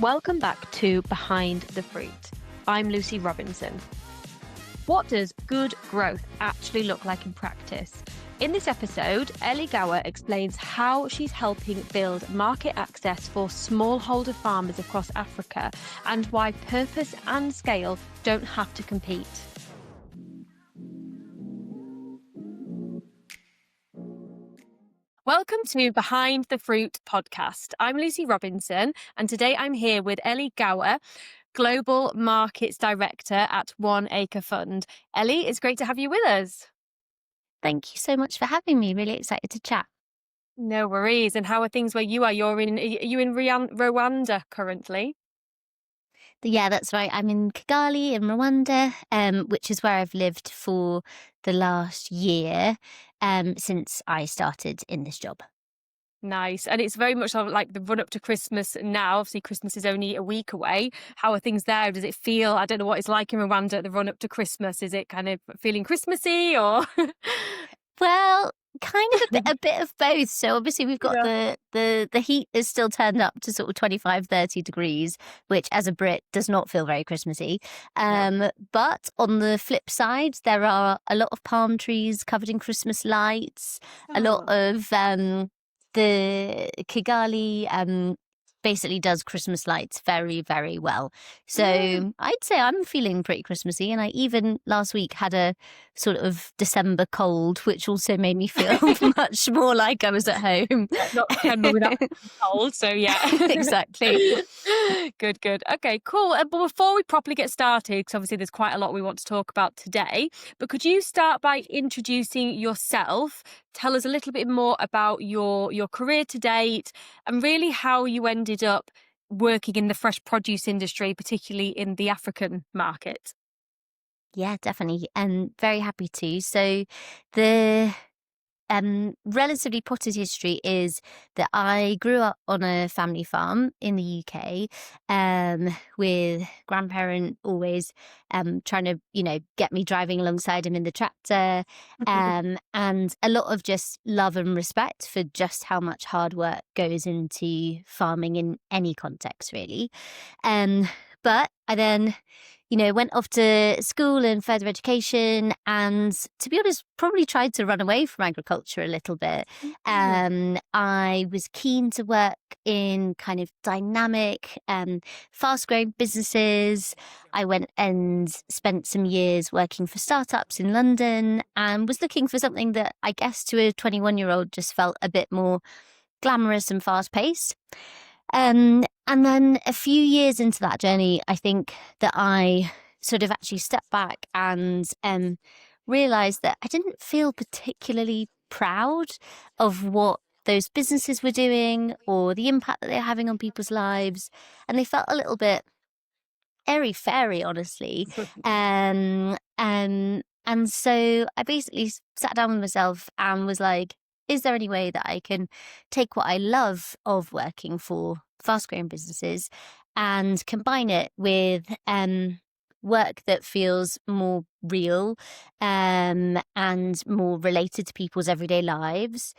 Welcome back to Behind the Fruit. I'm Lucy Robinson. What does good growth actually look like in practice? In this episode, Ele Gower explains how she's helping build market access for smallholder farmers across Africa and why purpose and scale don't have to compete. Welcome to Behind the Fruit podcast. I'm Lucy Robinson, and today I'm here with Ele Gower, Global Markets Director at One Acre Fund. Ele, it's great to have you with us. Thank you so much for having me. Really excited to chat. No worries. And how are things where you are? Are you in Rwanda currently? Yeah, that's right. I'm in Kigali in Rwanda, which is where I've lived for the last year since I started in this job. Nice. And it's very much like the run up to Christmas now. Obviously, Christmas is only a week away. How are things there? Does it feel, I don't know what it's like in Rwanda at the run up to Christmas. Is it kind of feeling Christmassy or? Well, kind of a bit of both. So obviously we've got the heat is still turned up to sort of 25, 30 degrees, which as a Brit does not feel very Christmassy. But on the flip side, there are a lot of palm trees covered in Christmas lights, a lot of the Kigali basically does Christmas lights very, very well. So I'd say I'm feeling pretty Christmassy. And I even last week had a sort of December cold, which also made me feel much more like I was at home. Not December without cold, so yeah. Exactly. Good. Okay, cool. But before we properly get started, because obviously there's quite a lot we want to talk about today, but could you start by introducing yourself? Tell us a little bit more about your career to date and really how you ended up working in the fresh produce industry, particularly in the African market. Yeah, definitely. And very happy to. So the relatively potted history is that I grew up on a family farm in the UK with grandparent always trying to, get me driving alongside him in the tractor and a lot of just love and respect for just how much hard work goes into farming in any context, really. But I then went off to school and further education and, to be honest, probably tried to run away from agriculture a little bit. I was keen to work in kind of dynamic, fast-growing businesses. I went and spent some years working for startups in London and was looking for something that I guess to a 21-year-old just felt a bit more glamorous and fast-paced. And then a few years into that journey, I think that I sort of actually stepped back and realised that I didn't feel particularly proud of what those businesses were doing or the impact that they're having on people's lives. And they felt a little bit airy-fairy, honestly. And so I basically sat down with myself and was like, is there any way that I can take what I love of working for fast-growing businesses and combine it with work that feels more real and more related to people's everyday lives?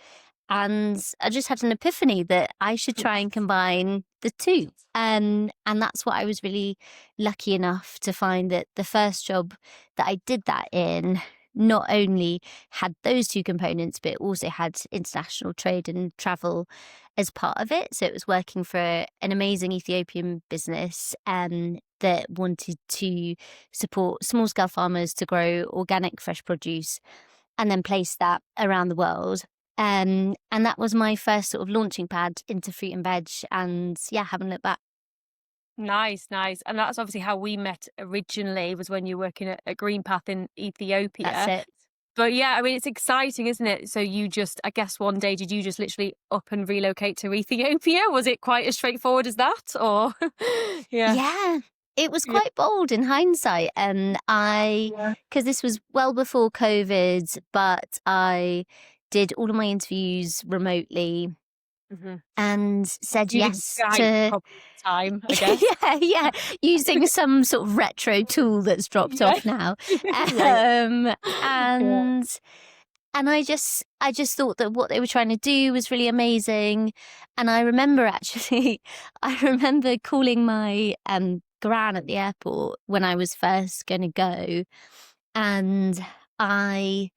And I just had an epiphany that I should try and combine the two. And that's what I was really lucky enough to find, that the first job that I did that in not only had those two components, but also had international trade and travel as part of it. So it was working for an amazing Ethiopian business that wanted to support small-scale farmers to grow organic fresh produce and then place that around the world. And that was my first sort of launching pad into fruit and veg, and haven't looked back. Nice. And that's obviously how we met originally, was when you were working at Green Path in Ethiopia. That's it. But yeah, I mean, it's exciting, isn't it? So you just, I guess one day, did you just literally up and relocate to Ethiopia? Was it quite as straightforward as that? Or Yeah. It was quite bold in hindsight. Because this was well before COVID, but I did all of my interviews remotely. And said yes to time, I guess. using some sort of retro tool that's dropped off now. And I just thought that what they were trying to do was really amazing. And I remember actually, I remember calling my gran at the airport when I was first going to go. And I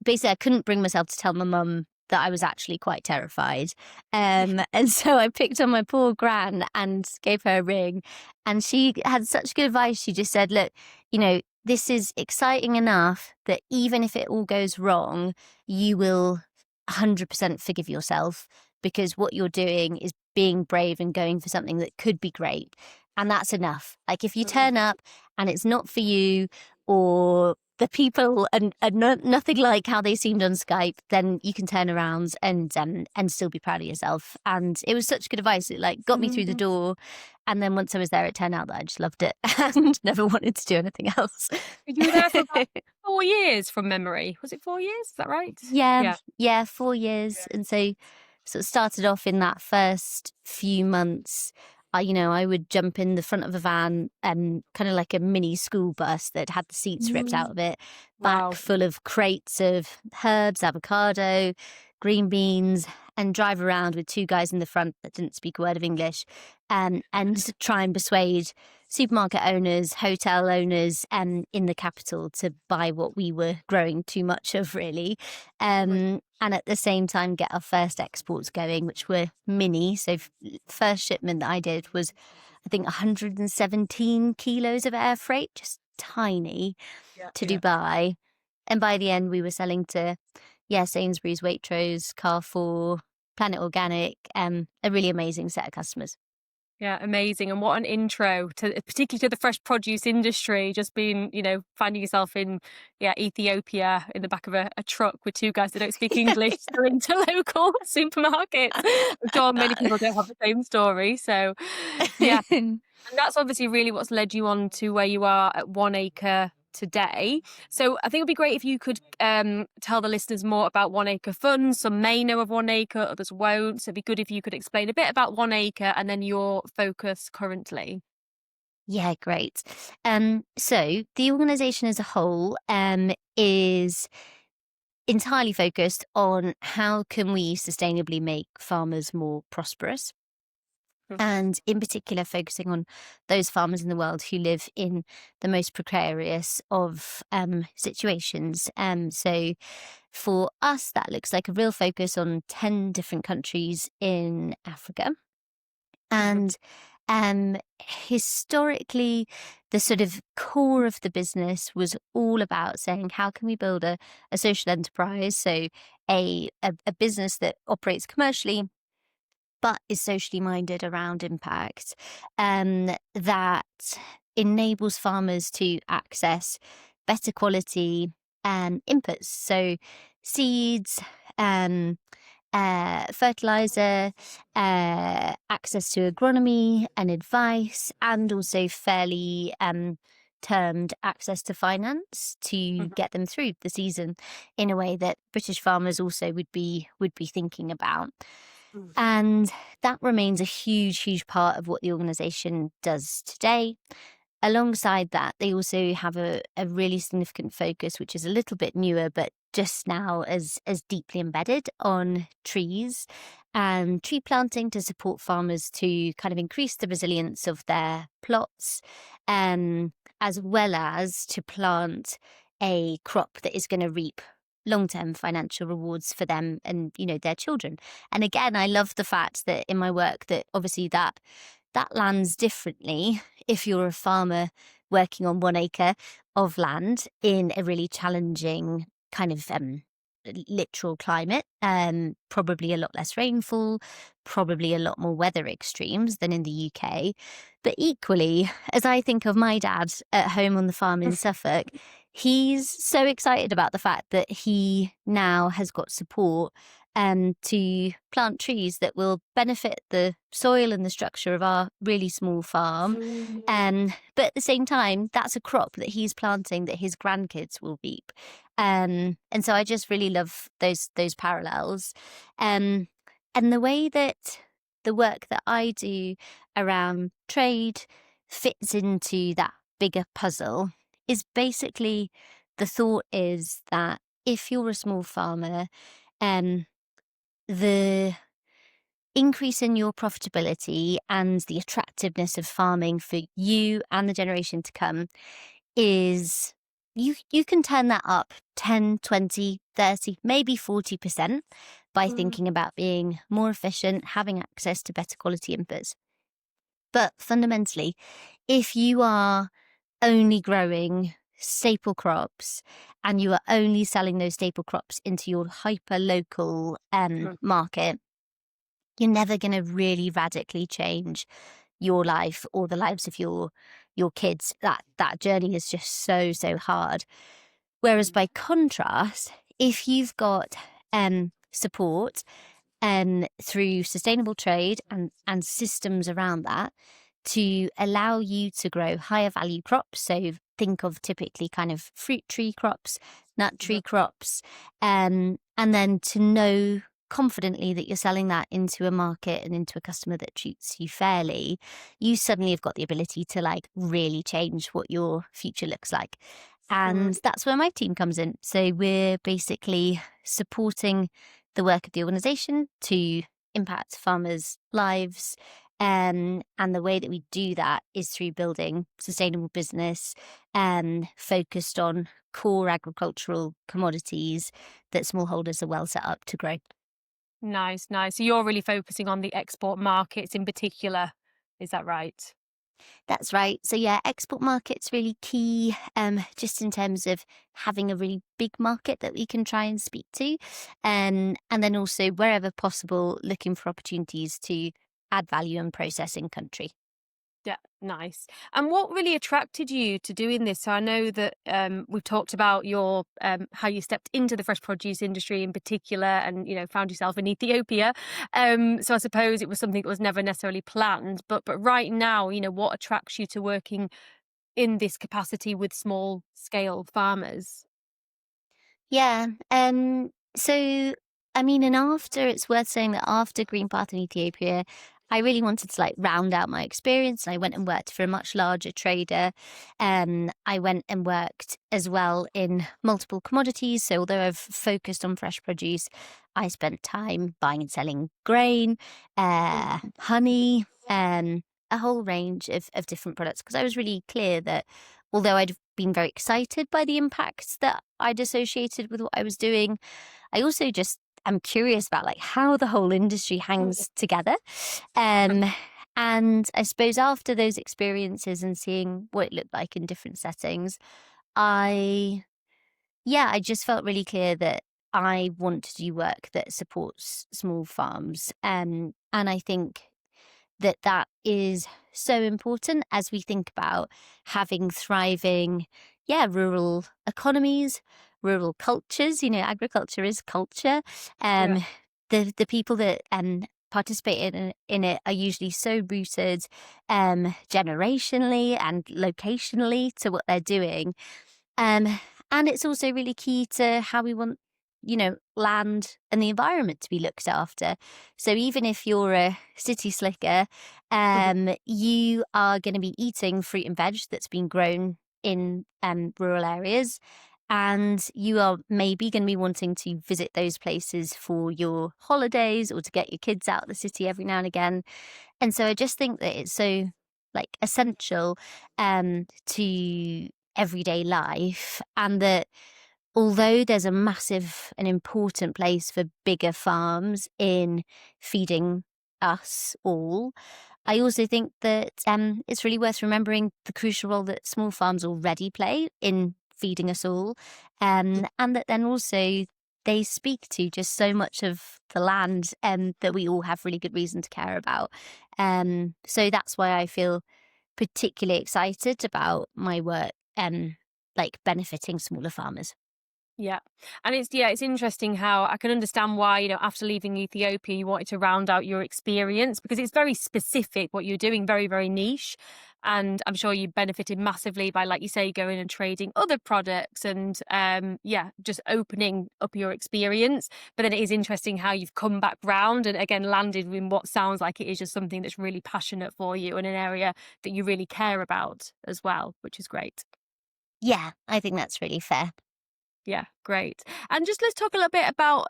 basically, I couldn't bring myself to tell my mum that I was actually quite terrified. And so I picked on my poor gran and gave her a ring. And she had such good advice. She just said, look, this is exciting enough that even if it all goes wrong, you will 100% forgive yourself, because what you're doing is being brave and going for something that could be great. And that's enough. Like, if you turn up and it's not for you, or the people are nothing like how they seemed on Skype, then you can turn around and still be proud of yourself. And it was such good advice. It got me through the door. And then once I was there, it turned out that I just loved it and never wanted to do anything else. You were there for about 4 years from memory. Was it 4 years? Is that right? Yeah, 4 years. And so sort of started off in that first few months. I would jump in the front of a van, kind of like a mini school bus that had the seats ripped out of it, back full of crates of herbs, avocado, green beans, and drive around with 2 guys in the front that didn't speak a word of English, and try and persuade supermarket owners, hotel owners, in the capital to buy what we were growing too much of, really. And at the same time get our first exports going, which were mini. So first shipment that I did was, I think, 117 kilos of air freight, just tiny, to Dubai. And by the end, we were selling to, Sainsbury's, Waitrose, Carrefour, Planet Organic, a really amazing set of customers. Yeah, amazing. And what an intro to, particularly to the fresh produce industry, just being, finding yourself in, Ethiopia in the back of a truck with 2 guys that don't speak English going to local supermarkets. I'm sure many people don't have the same story. So, yeah. And that's obviously really what's led you on to where you are at One Acre today. So I think it'd be great if you could tell the listeners more about One Acre Fund. Some may know of One Acre, others won't. So it'd be good if you could explain a bit about One Acre and then your focus currently. Yeah, great. So the organisation as a whole is entirely focused on how can we sustainably make farmers more prosperous. And in particular, focusing on those farmers in the world who live in the most precarious of situations. So for us, that looks like a real focus on 10 different countries in Africa. And historically, the sort of core of the business was all about saying, how can we build a social enterprise? So a business that operates commercially but is socially minded around impact, that enables farmers to access better quality inputs. So seeds, fertilizer, access to agronomy and advice, and also fairly termed access to finance to get them through the season in a way that British farmers also would be thinking about. And that remains a huge, huge part of what the organisation does today. Alongside that, they also have a really significant focus, which is a little bit newer, but just now as deeply embedded, on trees and tree planting to support farmers to kind of increase the resilience of their plots, as well as to plant a crop that is going to reap long-term financial rewards for them and, their children. And again, I love the fact that in my work that obviously that lands differently if you're a farmer working on 1 acre of land in a really challenging kind of literal climate, probably a lot less rainfall, probably a lot more weather extremes than in the UK. But equally, as I think of my dad at home on the farm in Suffolk, he's so excited about the fact that he now has got support to plant trees that will benefit the soil and the structure of our really small farm. But at the same time, that's a crop that he's planting that his grandkids will reap. And so I just really love those parallels. And the way that the work that I do around trade fits into that bigger puzzle is basically, the thought is that if you're a small farmer, um, the increase in your profitability and the attractiveness of farming for you and the generation to come is you can turn that up 10, 20, 30, maybe 40% by Mm. thinking about being more efficient, having access to better quality inputs. But fundamentally, if you are only growing staple crops and you are only selling those staple crops into your hyper local Mm. market, you're never going to really radically change your life or the lives of your kids. That journey is just so hard. Whereas by contrast, if you've got support through sustainable trade and systems around that to allow you to grow higher value crops. So think of typically kind of fruit tree crops, nut tree crops, and then to know confidently that you're selling that into a market and into a customer that treats you fairly, you suddenly have got the ability to like really change what your future looks like. Mm. And that's where my team comes in. So we're basically supporting the work of the organisation to impact farmers' lives. And the way that we do that is through building sustainable business focused on core agricultural commodities that smallholders are well set up to grow. Nice, nice. So you're really focusing on the export markets in particular. Is that right? That's right. So yeah, export market's really key, just in terms of having a really big market that we can try and speak to. And then also wherever possible, looking for opportunities to add value and process in country. Yeah, nice. And what really attracted you to doing this? So I know that we've talked about your how you stepped into the fresh produce industry in particular, and found yourself in Ethiopia. So I suppose it was something that was never necessarily planned. But right now, what attracts you to working in this capacity with small scale farmers? Yeah. So I mean, and after it's worth saying that after Green Path in Ethiopia, I really wanted to like round out my experience. And I went and worked for a much larger trader. I went and worked as well in multiple commodities. So although I've focused on fresh produce, I spent time buying and selling grain, honey, a whole range of different products because I was really clear that although I'd been very excited by the impacts that I'd associated with what I was doing, I also just am curious about like how the whole industry hangs together. Um, and I suppose after those experiences and seeing what it looked like in different settings, I I just felt really clear that I want to do work that supports small farms. And I think that is so important as we think about having thriving, rural economies, rural cultures. Agriculture is culture. Yeah. Um, the people that participate in it are usually so rooted generationally and locationally to what they're doing. Um, and it's also really key to how we want, land and the environment to be looked after. So even if you're a city slicker, you are going to be eating fruit and veg that's been grown in rural areas. And you are maybe going to be wanting to visit those places for your holidays or to get your kids out of the city every now and again. And so I just think that it's so like essential to everyday life, and that although there's a massive and important place for bigger farms in feeding us all, I also think that it's really worth remembering the crucial role that small farms already play in feeding us all, and that then also they speak to just so much of the land that we all have really good reason to care about. So that's why I feel particularly excited about my work, like benefiting smaller farmers. Yeah. And it's interesting how I can understand why, after leaving Ethiopia, you wanted to round out your experience because it's very specific what you're doing, very, very niche. And I'm sure you benefited massively by, like you say, going and trading other products and, just opening up your experience. But then it is interesting how you've come back round and again landed in what sounds like it is just something that's really passionate for you and an area that you really care about as well, which is great. Yeah, I think that's really fair. Yeah, great. And just let's talk a little bit about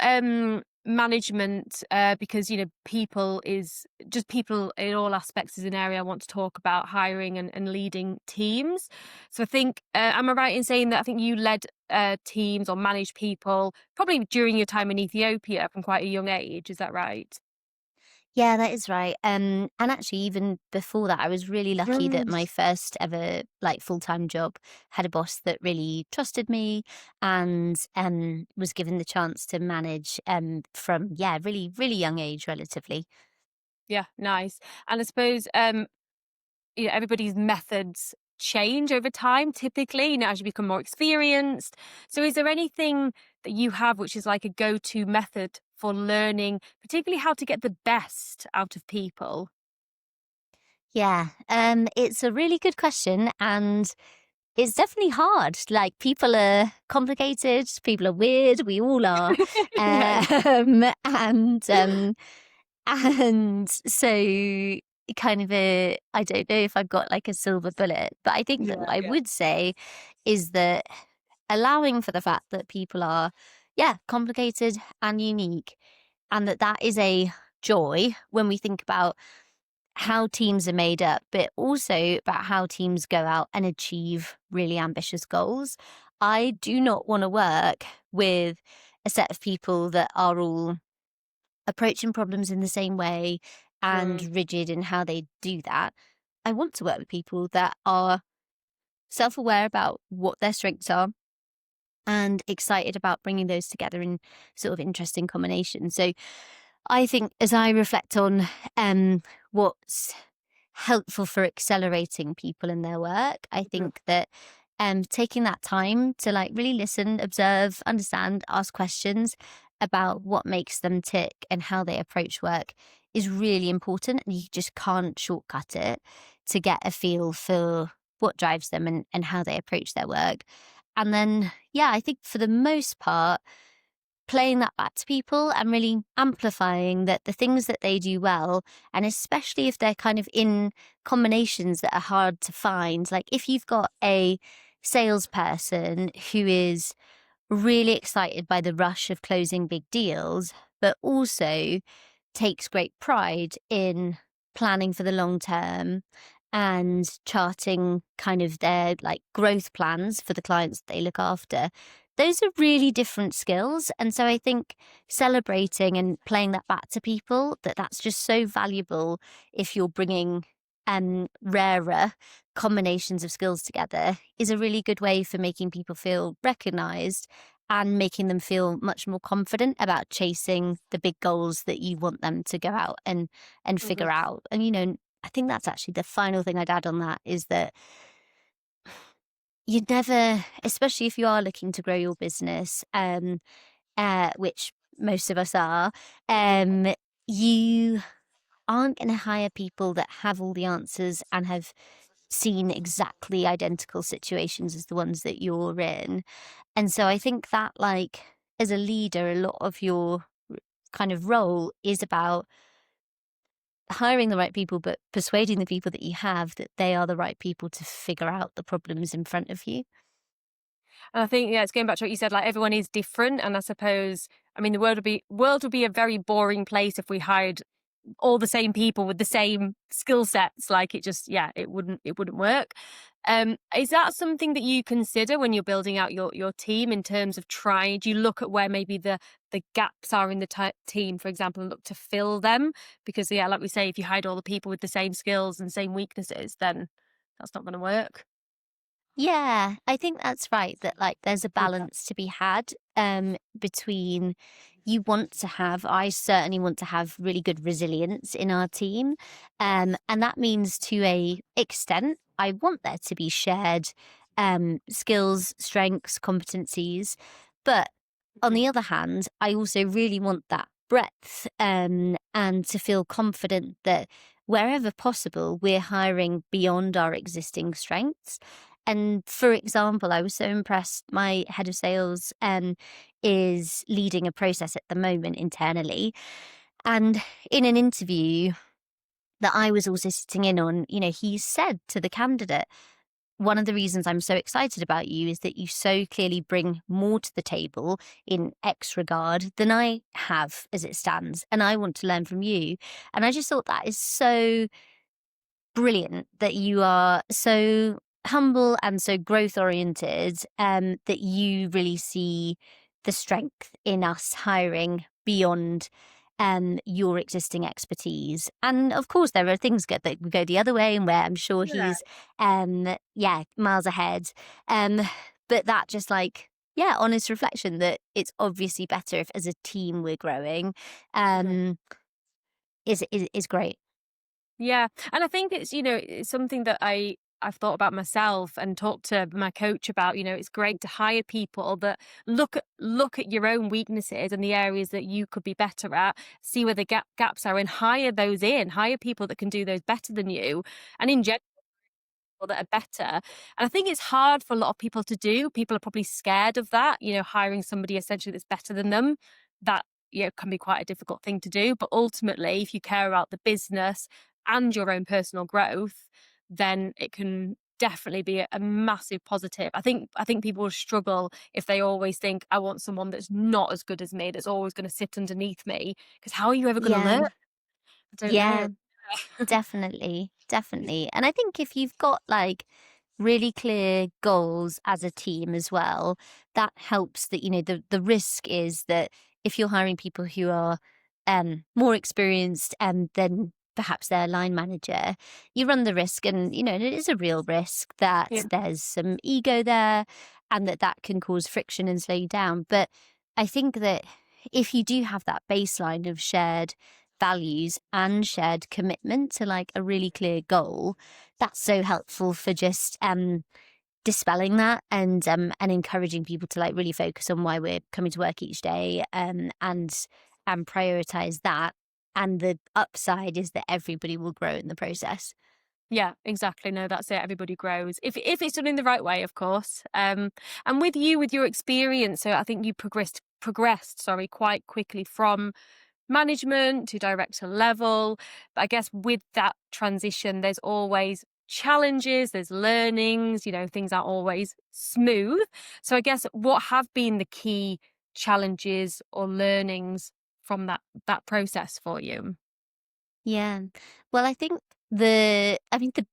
management, because people is just people in all aspects is an area I want to talk about, hiring and leading teams. So I think, am I right in saying that I think you led teams or managed people probably during your time in Ethiopia from quite a young age? Is that right? Yeah, that is right. And actually, even before that, I was really lucky that Mm. my first ever like full-time job had a boss that really trusted me and was given the chance to manage from really really young age, relatively. Yeah, nice. And I suppose everybody's methods change over time typically, as you become more experienced. So is there anything that you have which is like a go-to method for learning, particularly how to get the best out of people? Yeah, it's a really good question, and it's definitely hard. Like, people are complicated, people are weird, we all are. Yeah. And and so kind of I don't know if I've got like a silver bullet, but I think that Yeah, what I yeah. would say is that allowing for the fact that people are, yeah, complicated and unique, and that is a joy when we think about how teams are made up, but also about how teams go out and achieve really ambitious goals. I do not want to work with a set of people that are all approaching problems in the same way and Mm, rigid in how they do that. I want to work with people that are self aware about what their strengths are and excited about bringing those together in sort of interesting combinations. So I think as I reflect on what's helpful for accelerating people in their work, I mhm, think that taking that time to like really listen, observe, understand, ask questions about what makes them tick and how they approach work is really important. And you just can't shortcut it to get a feel for what drives them and how they approach their work. And then, yeah, I think for the most part, playing that back to people and really amplifying that the things that they do well, and especially if they're kind of in combinations that are hard to find. Like if you've got a salesperson who is really excited by the rush of closing big deals, but also takes great pride in planning for the long term and charting kind of their like growth plans for the clients that they look after. Those are really different skills. And so I think celebrating and playing that back to people, that's just so valuable if you're bringing rarer combinations of skills together, is a really good way for making people feel recognized and making them feel much more confident about chasing the big goals that you want them to go out and mhm, figure out. And I think that's actually the final thing I'd add on that, is that you never, especially if you are looking to grow your business, which most of us are, um, you aren't going to hire people that have all the answers and have seen exactly identical situations as the ones that you're in. And so I think that, like, as a leader, a lot of your kind of role is about hiring the right people, but persuading the people that you have that they are the right people to figure out the problems in front of you. and I think, yeah, it's going back to what you said, like, everyone is different, and I suppose, I mean, the world would be a very boring place if we hired all the same people with the same skill sets. Like, it just, yeah, it wouldn't work. Is that something that you consider when you're building out your team in terms of trying? Do you look at where maybe the gaps are in the team, for example, and look to fill them? Because, yeah, like we say, if you hired all the people with the same skills and same weaknesses, then that's not going to work. Yeah, I think that's right, that like there's a Yeah. balance to be had between, you want to have, I certainly want to have really good resilience in our team. And that means to a extent I want there to be shared skills, strengths, competencies. But on Mhm. the other hand, I also really want that breadth, and to feel confident that wherever possible, we're hiring beyond our existing strengths. And for example, I was so impressed. My head of sales is leading a process at the moment internally. And in an interview that I was also sitting in on, he said to the candidate, one of the reasons I'm so excited about you is that you so clearly bring more to the table in X regard than I have as it stands. And I want to learn from you. And I just thought that is so brilliant that you are so humble and so growth oriented, that you really see the strength in us hiring beyond your existing expertise. And of course, there are things that go the other way, and where I'm sure Yeah. he's, miles ahead. Um, but that just like, yeah, honest reflection that it's obviously better if as a team we're growing, Mhm. um, is great. Yeah, and I think it's, it's something that I've thought about myself and talked to my coach about. It's great to hire people that look at your own weaknesses and the areas that you could be better at, see where the gaps are, and hire those in. Hire people that can do those better than you, and in general that are better. And I think it's hard for a lot of people to do. People are probably scared of that, hiring somebody essentially that's better than them. That, can be quite a difficult thing to do. But ultimately, if you care about the business and your own personal growth, then it can definitely be a massive positive. I think people will struggle if they always think, I want someone that's not as good as me, that's always going to sit underneath me. Because how are you ever going to Yeah, learn? I don't know. yeah. Definitely, definitely. And I think if you've got like really clear goals as a team as well, that helps that, the risk is that if you're hiring people who are more experienced than perhaps their line manager, you run the risk, and it is a real risk that Yeah. there's some ego there and that can cause friction and slow you down. But I think that if you do have that baseline of shared values and shared commitment to like a really clear goal, that's so helpful for just dispelling that and encouraging people to like really focus on why we're coming to work each day, and prioritize that. And the upside is that everybody will grow in the process. Yeah, exactly. No, that's it. Everybody grows if it's done in the right way, of course. And with you, with your experience, so I think you progressed, sorry, quite quickly from management to director level. But I guess with that transition, there's always challenges, there's learnings. Things aren't always smooth. So I guess what have been the key challenges or learnings from that process for you? Yeah. Well, I think the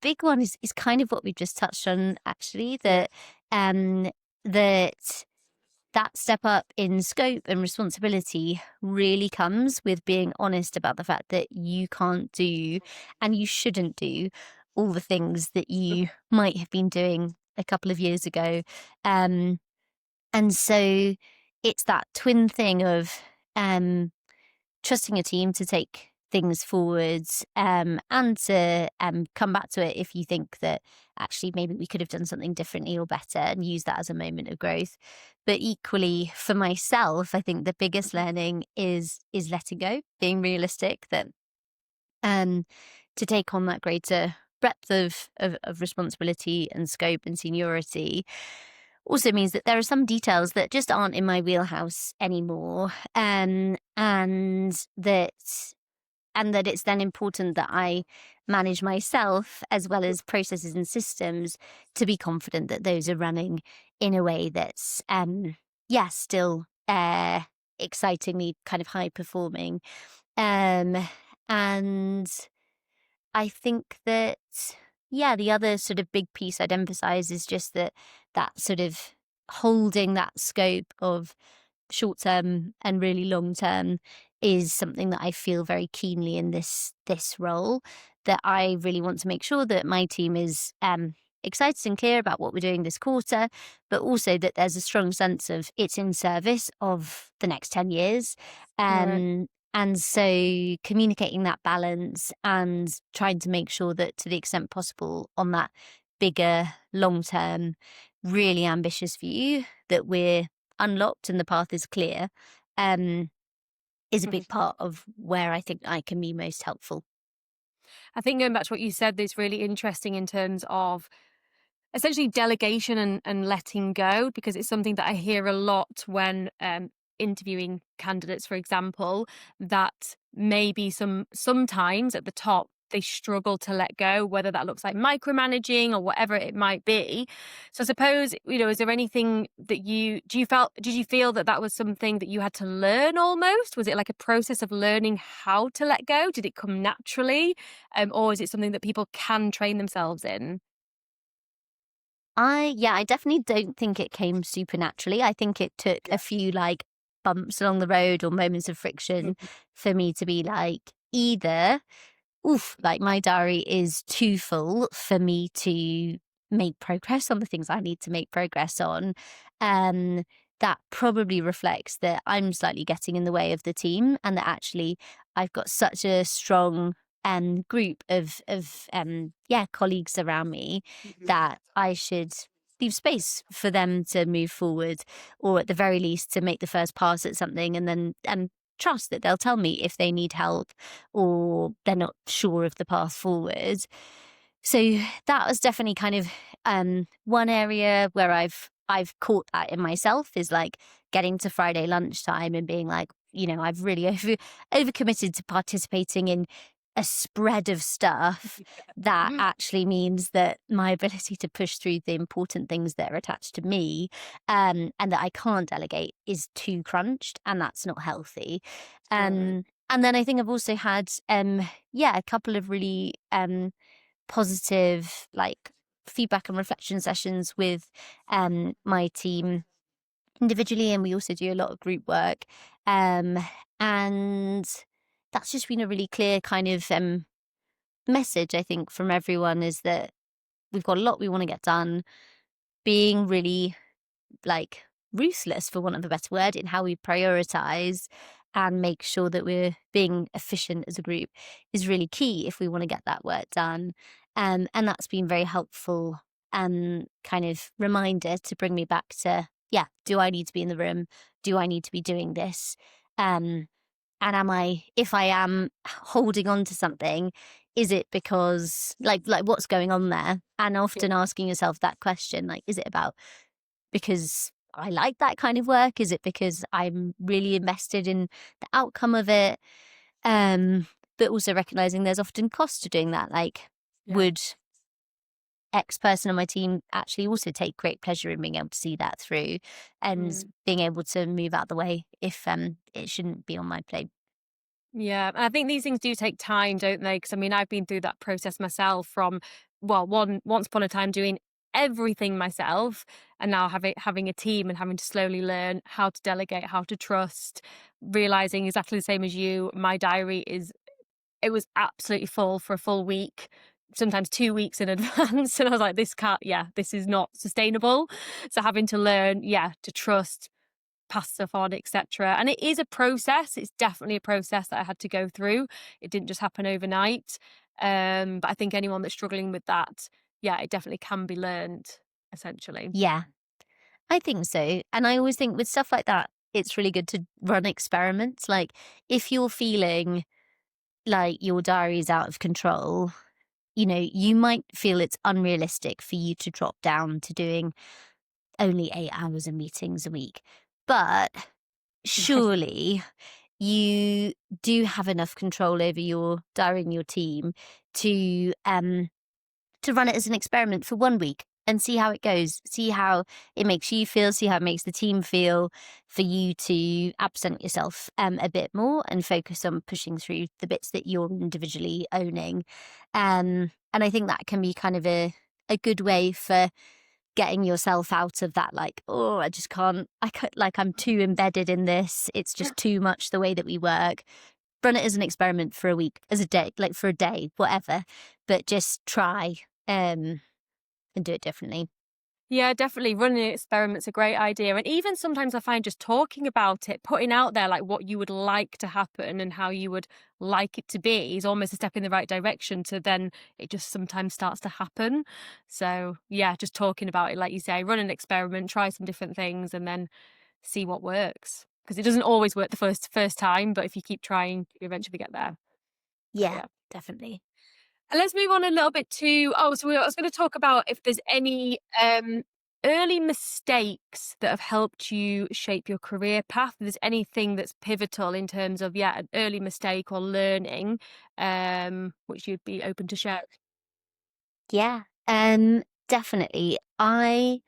big one is kind of what we just touched on actually, Yeah. um that that step up in scope and responsibility really comes with being honest about the fact that you can't do and you shouldn't do all the things that you might have been doing a couple of years ago. Um, and so it's that twin thing of um, trusting a team to take things forwards, and to come back to it if you think that actually maybe we could have done something differently or better, and use that as a moment of growth. But equally for myself, I think the biggest learning is letting go, being realistic that um to take on that greater breadth of responsibility and scope and seniority also means that there are some details that just aren't in my wheelhouse anymore, and that it's then important that I manage myself as well as processes and systems to be confident that those are running in a way that's still excitingly kind of high performing. Um and I think that, yeah, the other sort of big piece I'd emphasize is just that sort of holding that scope of short term and really long term is something that I feel very keenly in this role. That I really want to make sure that my team is excited and clear about what we're doing this quarter, but also that there's a strong sense of it's in service of the next 10 years. Right. And so communicating that balance and trying to make sure that to the extent possible on that bigger long term, really ambitious view that we're unlocked and the path is clear, is a big part of where I think I can be most helpful. I think going back to what you said, that's really interesting in terms of essentially delegation and letting go, because it's something that I hear a lot when interviewing candidates, for example, that maybe sometimes at the top they struggle to let go, whether that looks like micromanaging or whatever it might be. So I suppose, is there anything that did you feel that that was something that you had to learn almost? Was it like a process of learning how to let go? Did it come naturally? Or is it something that people can train themselves in? I definitely don't think it came supernaturally. I think it took a few like bumps along the road or moments of friction Mhm. for me to be like, either, oof, like my diary is too full for me to make progress on the things I need to make progress on. Um, that probably reflects that I'm slightly getting in the way of the team, and that actually I've got such a strong group of colleagues around me Mhm. that I should leave space for them to move forward, or at the very least to make the first pass at something, and then trust that they'll tell me if they need help or they're not sure of the path forward. So that was definitely kind of one area where I've caught that in myself, is like getting to Friday lunchtime and being like, I've really overcommitted to participating in a spread of stuff that actually means that my ability to push through the important things that are attached to me, and that I can't delegate, is too crunched, and that's not healthy. Totally. And then I think I've also had, a couple of really positive, like, feedback and reflection sessions with my team individually, and we also do a lot of group work. Um, and that's just been a really clear kind of message, I think, from everyone, is that we've got a lot we want to get done. Being really like ruthless, for want of a better word, in how we prioritize and make sure that we're being efficient as a group is really key if we want to get that work done. And that's been very helpful, kind of reminder to bring me back to, yeah, do I need to be in the room? Do I need to be doing this? Um, and if I am holding on to something, is it because like what's going on there? And often asking yourself that question, like, is it about because I like that kind of work? Is it because I'm really invested in the outcome of it? But also recognizing there's often cost to doing that. Like, Yeah. would X person on my team actually also take great pleasure in being able to see that through, and Mm. being able to move out the way if it shouldn't be on my plate? Yeah, and I think these things do take time, don't they? Because I mean, I've been through that process myself from, well, once upon a time doing everything myself, and now having a team and having to slowly learn how to delegate, how to trust, realizing exactly the same as you. My diary it was absolutely full for a full week, sometimes 2 weeks in advance, and I was like, this is not sustainable. So having to learn, to trust, pass stuff on, etc. And it is a process. It's definitely a process that I had to go through. It didn't just happen overnight. But I think anyone that's struggling with that, it definitely can be learned, essentially. Yeah, I think so. And I always think with stuff like that, it's really good to run experiments. Like, if you're feeling like your diary is out of control, you might feel it's unrealistic for you to drop down to doing only 8 hours of meetings a week. But surely you do have enough control over your diary and your team to run it as an experiment for 1 week and see how it goes, see how it makes you feel, see how it makes the team feel, for you to absent yourself a bit more and focus on pushing through the bits that you're individually owning. And I think that can be kind of a good way for getting yourself out of that, like, oh, I just can't, like, I'm too embedded in this. It's just too much the way that we work. Run it as an experiment for a week, as a day, like for a day, whatever, but just try and do it differently. Yeah, definitely. Running an experiment's a great idea. And even sometimes I find just talking about it, putting out there like what you would like to happen and how you would like it to be, is almost a step in the right direction, to then it just sometimes starts to happen. So yeah, just talking about it, like you say, run an experiment, try some different things, and then see what works. Because it doesn't always work the first time, but if you keep trying, you eventually get there. But Yeah, yeah. definitely. And let's move on a little bit to, I was going to talk about if there's any early mistakes that have helped you shape your career path? If there's anything that's pivotal in terms of, an early mistake or learning, which you'd be open to share. Yeah, definitely. I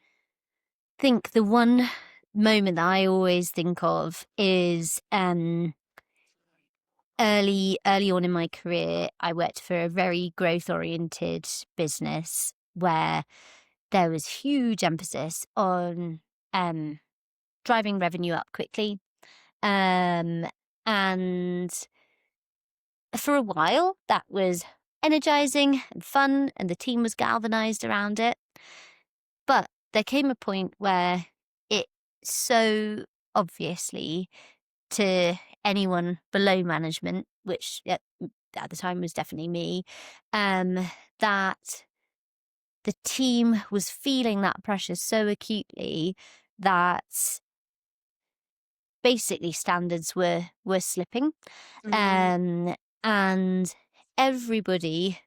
think the one moment that I always think of is early on in my career. I worked for a very growth oriented business where there was huge emphasis on driving revenue up quickly. And for a while, that was energizing and fun, and the team was galvanized around it. But there came a point where it so obviously, to anyone below management, which at the time was definitely me, that the team was feeling that pressure so acutely that basically standards were slipping, Mm, and everybody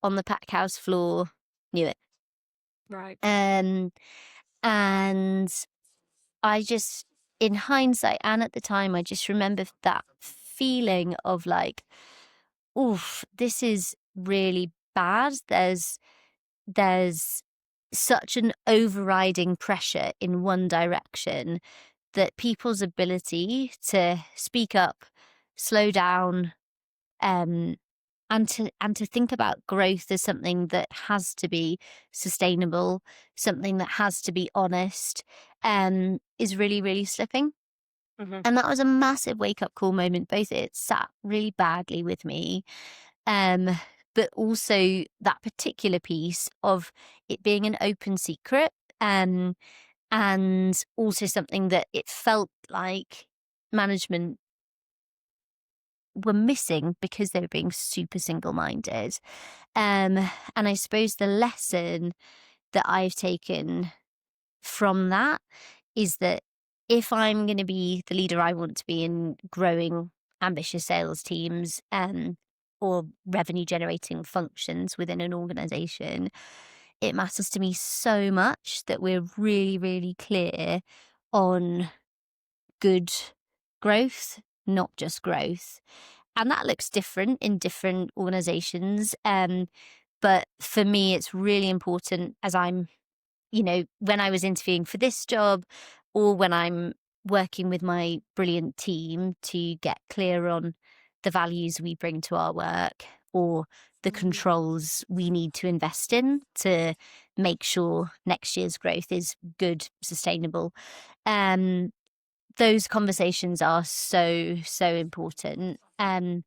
on the pack house floor knew it. right. Um, and I just, in hindsight and at the time, I just remember that feeling of like, oof, this is really bad. There's such an overriding pressure in one direction that people's ability to speak up, slow down, um, and to think about growth as something that has to be sustainable, something that has to be honest, is really, really slipping. Mhm. And that was a massive wake up call moment. Both it sat really badly with me, um, but also that particular piece of it being an open secret, and also something that it felt like management were missing because they were being super single minded. And I suppose the lesson that I've taken from that is that if I'm going to be the leader I want to be in growing ambitious sales teams, or revenue generating functions within an organization, it matters to me so much that we're really, really clear on good growth, not just growth. And that looks different in different organizations. But for me, it's really important as I'm, when I was interviewing for this job or when I'm working with my brilliant team to get clear on the values we bring to our work or the Mm. controls we need to invest in to make sure next year's growth is good, sustainable. Um, those conversations are so, so important. Um,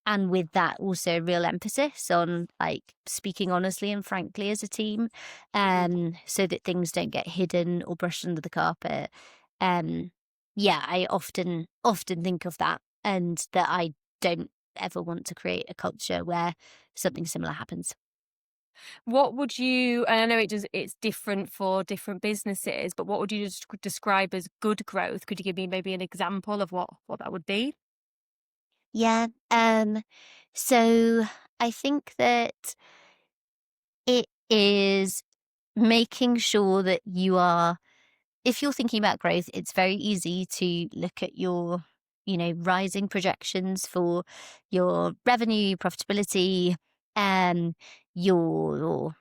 and with that, also a real emphasis on like speaking honestly and frankly as a team, Mhm. so that things don't get hidden or brushed under the carpet. Um, yeah, I often think of that, and that I don't ever want to create a culture where something similar happens. What would you, and I know it's different for different businesses, but what would you describe as good growth? Could you give me maybe an example of what that would be? Yeah. So I think that it is making sure that you are, if you're thinking about growth, it's very easy to look at your, rising projections for your revenue, profitability, um, your,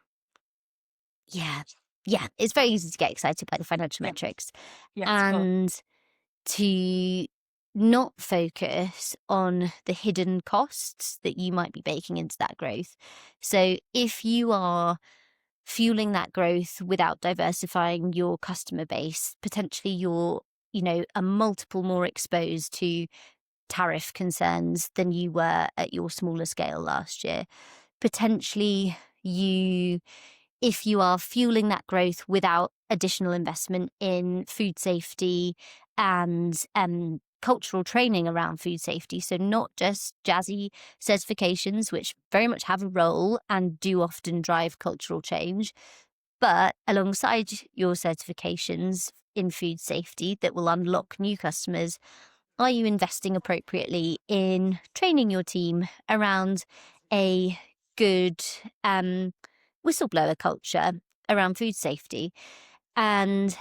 yeah, yeah, it's very easy to get excited by the financial Yeah. metrics Yes, of course. and to not focus on the hidden costs that you might be baking into that growth. So if you are fueling that growth without diversifying your customer base, potentially you're, a multiple more exposed to tariff concerns than you were at your smaller scale last year. Potentially if you are fueling that growth without additional investment in food safety and cultural training around food safety. So not just jazzy certifications, which very much have a role and do often drive cultural change, but alongside your certifications in food safety that will unlock new customers, are you investing appropriately in training your team around a good whistleblower culture? around food safety. And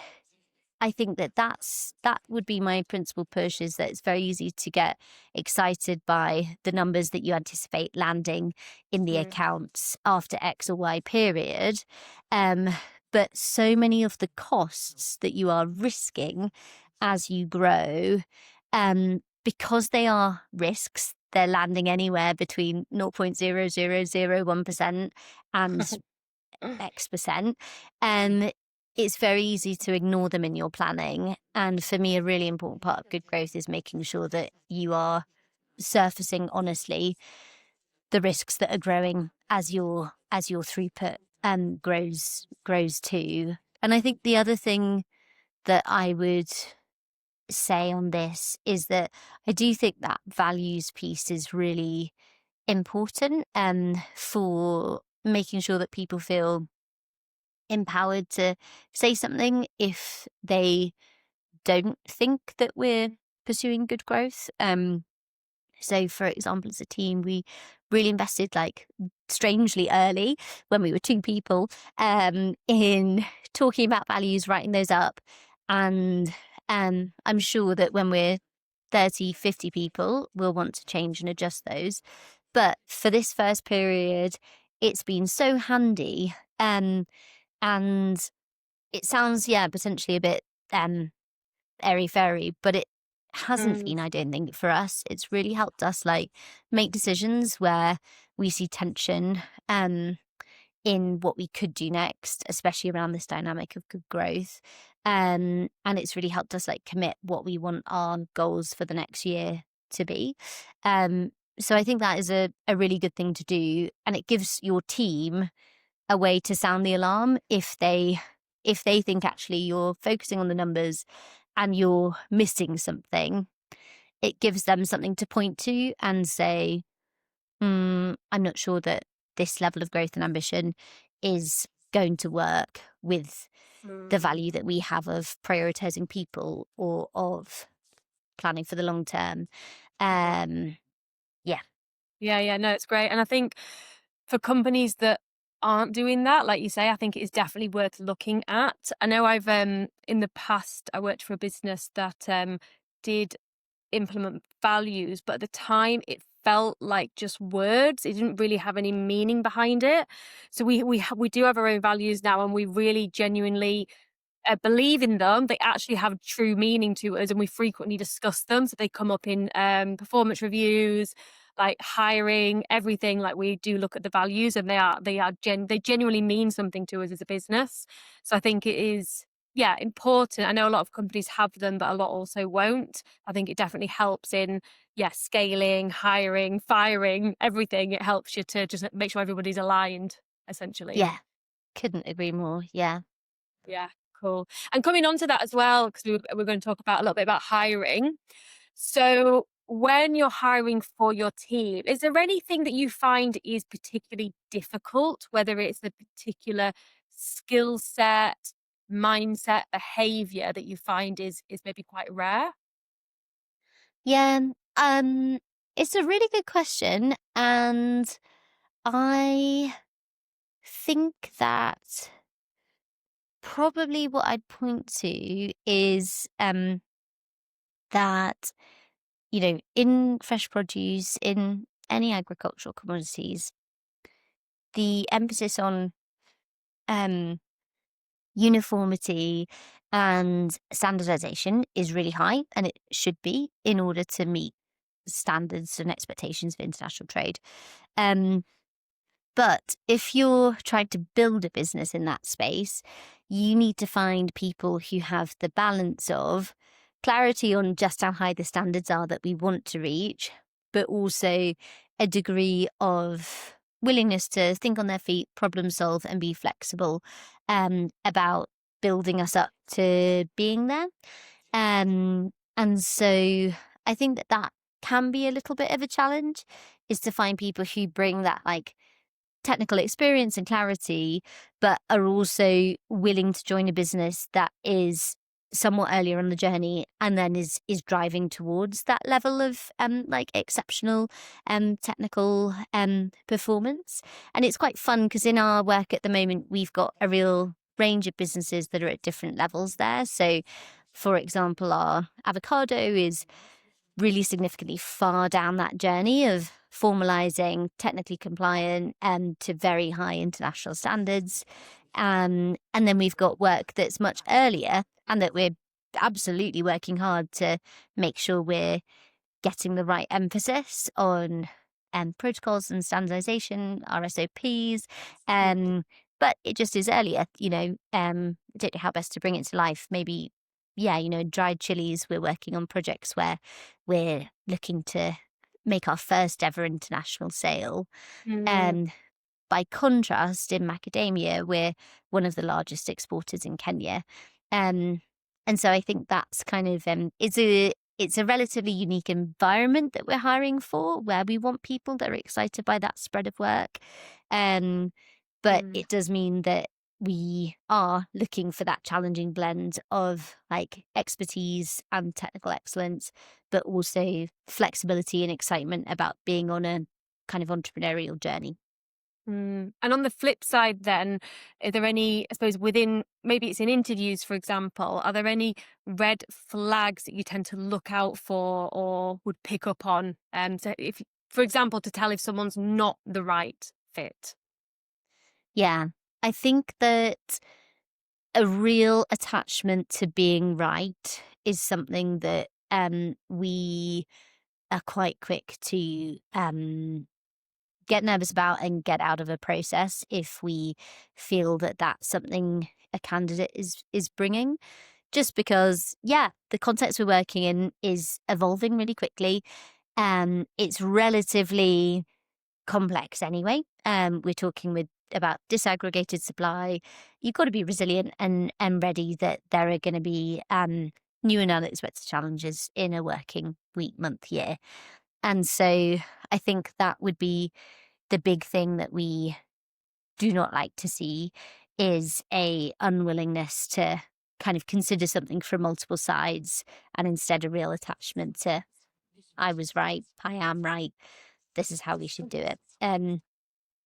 I think that would be my principal push, is that it's very easy to get excited by the numbers that you anticipate landing in the accounts after X or Y period. But so many of the costs that you are risking as you grow, because they are risks, they're landing anywhere between 0.0001% and X%. It's very easy to ignore them in your planning. And for me, a really important part of good growth is making sure that you are surfacing honestly the risks that are growing as your throughput grows too. And I think the other thing that I would say on this is that I do think that values piece is really important for making sure that people feel empowered to say something if they don't think that we're pursuing good growth. So, for example, as a team, we really invested, like, strangely early when we were 2 people, in talking about values, writing those up. And I'm sure that when we're 30, 50 people, we'll want to change and adjust those. But for this first period, it's been so handy. And it sounds, potentially a bit airy-fairy, but it hasn't been, I don't think, for us. It's really helped us, like, make decisions where we see tension in what we could do next, especially around this dynamic of good growth. And it's really helped us, like, commit what we want our goals for the next year to be. So I think that is a really good thing to do, and it gives your team a way to sound the alarm if they think actually you're focusing on the numbers and you're missing something. It gives them something to point to and say, I'm not sure that this level of growth and ambition is going to work with the value that we have of prioritizing people or of planning for the long term. Yeah, no, it's great. And I think for companies that aren't doing that, like you say, I think it is definitely worth looking at. I know I've in the past I worked for a business that did implement values, but at the time it felt like just words. It didn't really have any meaning behind it. So we do have our own values now, and we really genuinely believe in them. They actually have true meaning to us, and we frequently discuss them. So they come up in performance reviews, like hiring, everything. Like, we do look at the values, and they genuinely mean something to us as a business. So I think it is, important. I know a lot of companies have them, but a lot also won't. I think it definitely helps in scaling, hiring, firing, everything. It helps you to just make sure everybody's aligned, essentially. Yeah, couldn't agree more. Yeah. Yeah, cool. And coming on to that as well, because we're going to talk about a little bit about hiring. So when you're hiring for your team, is there anything that you find is particularly difficult, whether it's a particular skill set, mindset, behavior that you find is maybe quite rare? Yeah, it's a really good question, and I think that probably what I'd point to is that, in fresh produce, in any agricultural commodities, the emphasis on uniformity and standardization is really high, and it should be, in order to meet standards and expectations of international trade. But if you're trying to build a business in that space, you need to find people who have the balance of clarity on just how high the standards are that we want to reach, but also a degree of willingness to think on their feet, problem solve, and be flexible about building us up to being there. And so I think that can be a little bit of a challenge, is to find people who bring that, like, technical experience and clarity, but are also willing to join a business that is somewhat earlier on the journey, and then is driving towards that level of like exceptional technical performance. And it's quite fun because in our work at the moment we've got a real range of businesses that are at different levels there. So for example, our avocado is really significantly far down that journey of formalizing, technically compliant, to very high international standards. And then we've got work that's much earlier and that we're absolutely working hard to make sure we're getting the right emphasis on protocols and standardization, our SOPs. But it just is earlier, I don't know how best to bring it to life. Maybe, yeah, dried chilies, we're working on projects where we're looking to make our first ever international sale. Mm. And by contrast, in macadamia, we're one of the largest exporters in Kenya. Um, and so I think that's kind of it's a relatively unique environment that we're hiring for, where we want people that are excited by that spread of work. But Mm. it does mean that we are looking for that challenging blend of like expertise and technical excellence, but also flexibility and excitement about being on a kind of entrepreneurial journey. And on the flip side then, are there any, I suppose, within, maybe it's in interviews, for example, are there any red flags that you tend to look out for or would pick up on? So if, for example, to tell if someone's not the right fit. Yeah, I think that a real attachment to being right is something that we are quite quick to get nervous about and get out of a process if we feel that that's something a candidate is bringing. Just because, yeah, the context we're working in is evolving really quickly. It's relatively complex anyway. We're talking about disaggregated supply. You've got to be resilient and ready that there are going to be new and unexpected challenges in a working week, month, year. And so I think that would be the big thing that we do not like to see, is a unwillingness to kind of consider something from multiple sides, and instead a real attachment to, I was right, I am right, this is how we should do it.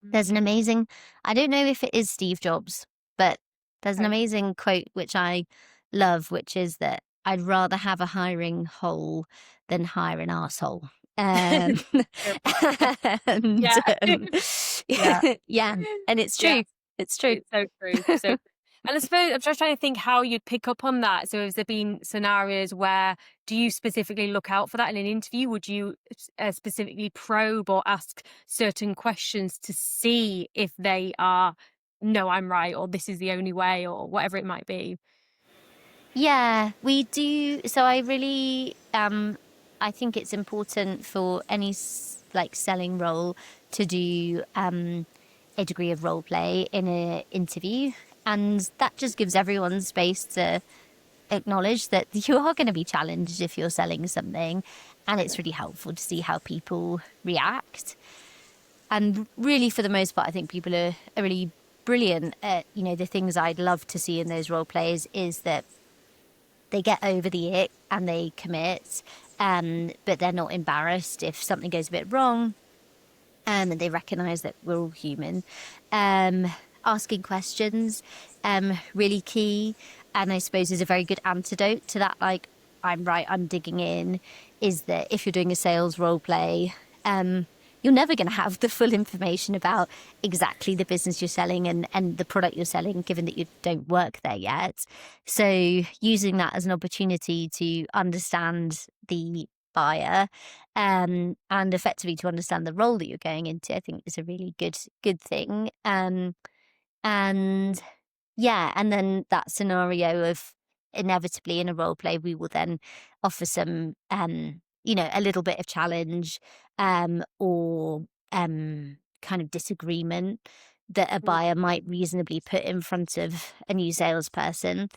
There's an amazing, I don't know if it is Steve Jobs, but there's an Okay. amazing quote which I love, which is that I'd rather have a hiring hole than hire an arsehole. Um, and Yeah. Yeah. yeah, and it's Yeah. true. It's true. It's so true. So, and I suppose I'm just trying to think how you'd pick up on that. So, has there been scenarios where do you specifically look out for that in an interview? Would you specifically probe or ask certain questions to see if they are, no, I'm right, or this is the only way, or whatever it might be? Yeah, we do. So I really, I think it's important for any like selling role to do a degree of role play in an interview, and that just gives everyone space to acknowledge that you are going to be challenged if you're selling something, and it's really helpful to see how people react. And really, for the most part, I think people are really brilliant at, the things I'd love to see in those role plays is that they get over the ick and they commit, but they're not embarrassed if something goes a bit wrong, and they recognize that we're all human. Asking questions, really key. And I suppose is a very good antidote to that, like, I'm right, I'm digging in, is that if you're doing a sales role play, you're never going to have the full information about exactly the business you're selling and the product you're selling, given that you don't work there yet. So using that as an opportunity to understand the buyer, and effectively to understand the role that you're going into, I think is a really good thing. And yeah, and then that scenario of inevitably in a role play, we will then offer some, a little bit of challenge, or kind of disagreement that a buyer might reasonably put in front of a new salesperson.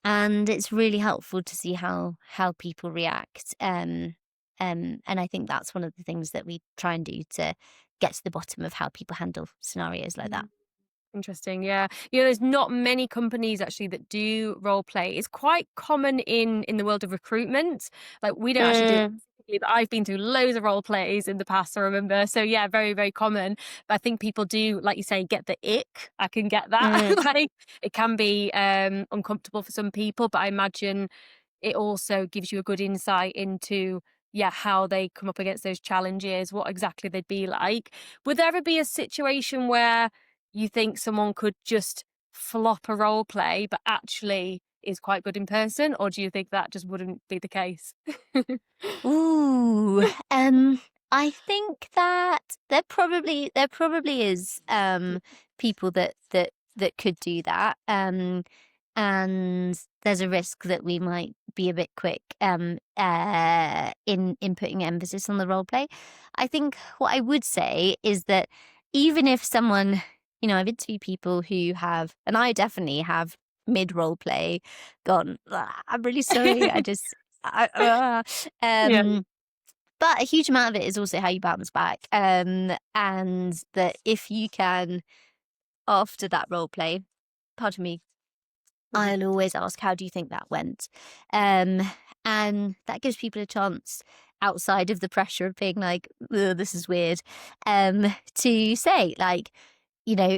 And it's really helpful to see how people react. And I think that's one of the things that we try and do to get to the bottom of how people handle scenarios like that. Interesting, yeah. There's not many companies actually that do role play. It's quite common in the world of recruitment. Like, we don't actually do it Mm, specifically, but I've been through loads of role plays in the past, I remember. So yeah, very, very common. But I think people do, like you say, get the ick. I can get that. mm. Like, it can be uncomfortable for some people, but I imagine it also gives you a good insight into, yeah, how they come up against those challenges, what exactly they'd be like. Would there ever be a situation where you think someone could just flop a role play but actually is quite good in person, or do you think that just wouldn't be the case? Ooh, I think that there probably is people that could do that. And there's a risk that we might be a bit quick in putting emphasis on the role play. I think what I would say is that even if someone, I've interviewed people who have, and I definitely have mid role play gone, "Ah, I'm really sorry, Yeah. um, but a huge amount of it is also how you bounce back. And that if you can, after that role play, pardon me, Mhm. I'll always ask, how do you think that went? Um, and that gives people a chance outside of the pressure of being like, "Ugh, this is weird," to say, like,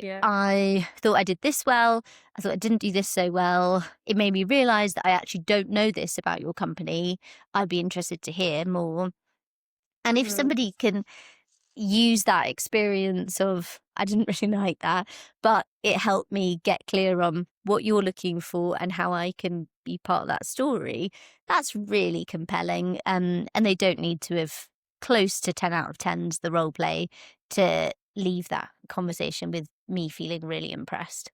Yeah. I thought I did this well. I thought I didn't do this so well. It made me realize that I actually don't know this about your company. I'd be interested to hear more. And if Mhm. somebody can use that experience of, I didn't really like that, but it helped me get clear on what you're looking for and how I can be part of that story, that's really compelling. And they don't need to have close to 10 out of 10s the role play to leave that conversation with me feeling really impressed.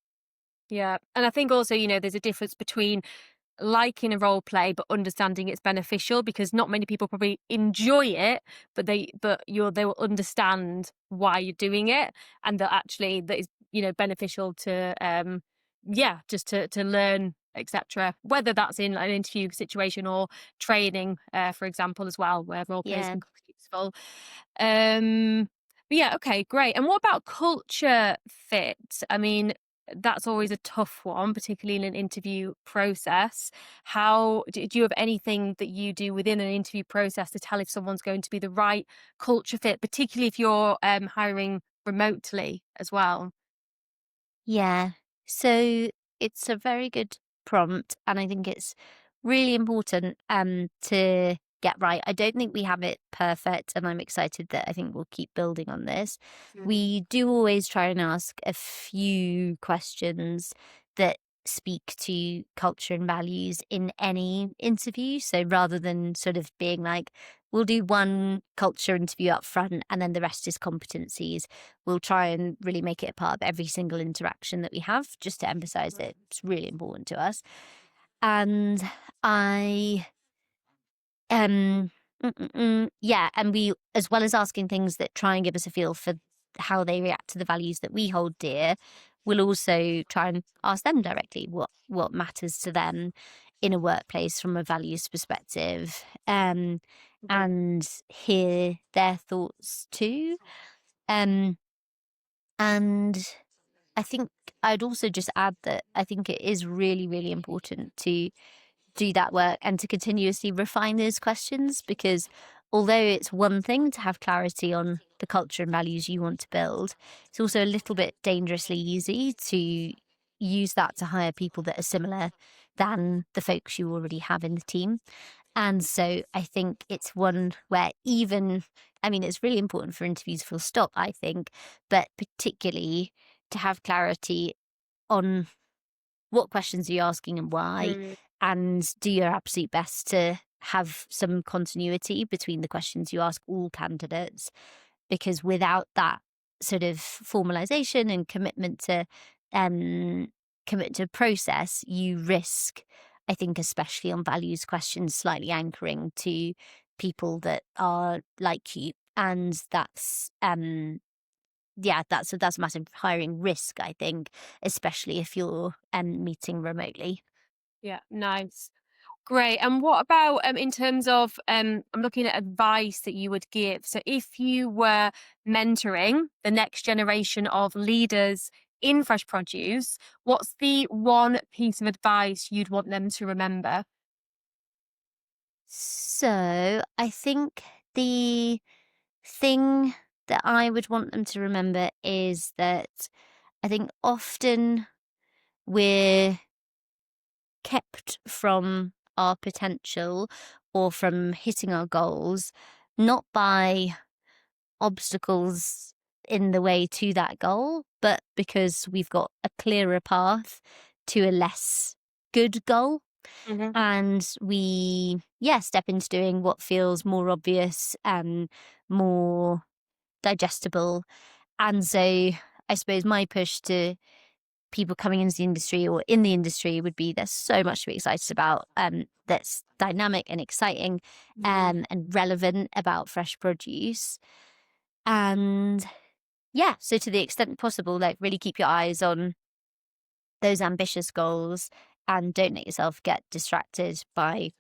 Yeah. And I think also, there's a difference between liking a role play but understanding it's beneficial, because not many people probably enjoy it, but they will understand why you're doing it, and that actually that is, beneficial to yeah, just to learn, etc., whether that's in an interview situation or training, for example, as well, where role plays Yeah. can be useful. But yeah, okay, great. And what about culture fit? I mean, that's always a tough one, particularly in an interview process. How do you have anything that you do within an interview process to tell if someone's going to be the right culture fit, particularly if you're hiring remotely as well? Yeah. So it's a very good prompt, and I think it's really important to get right. I don't think we have it perfect, and I'm excited that I think we'll keep building on this. Mm. We do always try and ask a few questions that speak to culture and values in any interview. So rather than sort of being like, we'll do one culture interview up front and then the rest is competencies, we'll try and really make it a part of every single interaction that we have, just to emphasize that it's really important to us. And I, yeah, and we, as well as asking things that try and give us a feel for how they react to the values that we hold dear, we'll also try and ask them directly what matters to them in a workplace from a values perspective, Mhm. and hear their thoughts too. Um, and I think I'd also just add that I think it is really, really important to do that work and to continuously refine those questions, because although it's one thing to have clarity on the culture and values you want to build, it's also a little bit dangerously easy to use that to hire people that are similar than the folks you already have in the team. And so I think it's one where it's really important for interviews full stop, I think, but particularly to have clarity on what questions are you asking and why, Mm. and do your absolute best to have some continuity between the questions you ask all candidates, because without that sort of formalization and um commitment to process, you risk, I think, especially on values questions, slightly anchoring to people that are like you. And that's a massive hiring risk, I think, especially if you're meeting remotely. Yeah, nice. Great. And what about in terms of I'm looking at advice that you would give. So if you were mentoring the next generation of leaders in fresh produce, what's the one piece of advice you'd want them to remember? So I think the thing that I would want them to remember is that I think often we're kept from our potential or from hitting our goals, not by obstacles in the way to that goal, but because we've got a clearer path to a less good goal. Mhm. And we, step into doing what feels more obvious and more digestible. And so I suppose my push to people coming into the industry or in the industry would be there's so much to be excited about that's dynamic and exciting and relevant about fresh produce. And so to the extent possible, like really keep your eyes on those ambitious goals and don't let yourself get distracted by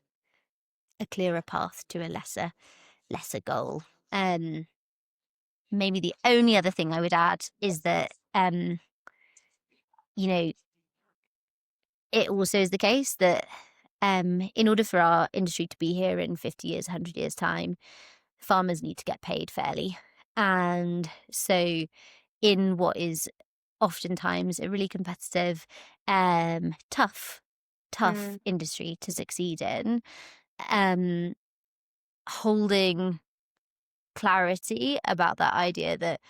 a clearer path to a lesser goal. Maybe the only other thing I would add is that it also is the case that in order for our industry to be here in 50 years, 100 years time, farmers need to get paid fairly. And so in what is oftentimes a really competitive, tough industry to succeed in, holding clarity about that idea that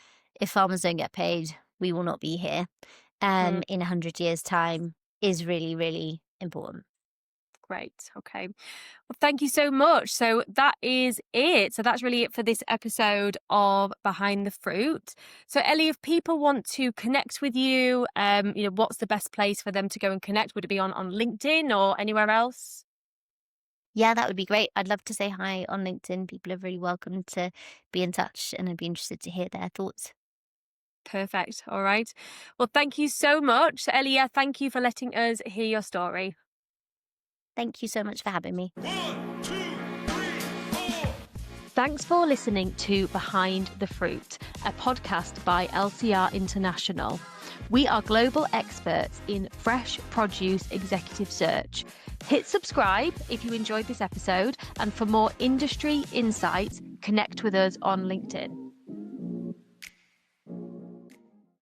if farmers don't get paid, we will not be here in 100 years' time is really, really important. Great. Okay. Well, thank you so much. So that is it. So that's really it for this episode of Behind the Fruit. So Ellie, if people want to connect with you, what's the best place for them to go and connect? Would it be on LinkedIn or anywhere else? Yeah, that would be great. I'd love to say hi on LinkedIn. People are really welcome to be in touch and I'd be interested to hear their thoughts. Perfect. All right. Well, thank you so much. So Ellie, thank you for letting us hear your story. Thank you so much for having me. 1, 2, 3, 4. Thanks for listening to Behind the Fruit, a podcast by LCR International. We are global experts in fresh produce executive search. Hit subscribe if you enjoyed this episode, and for more industry insights, connect with us on LinkedIn.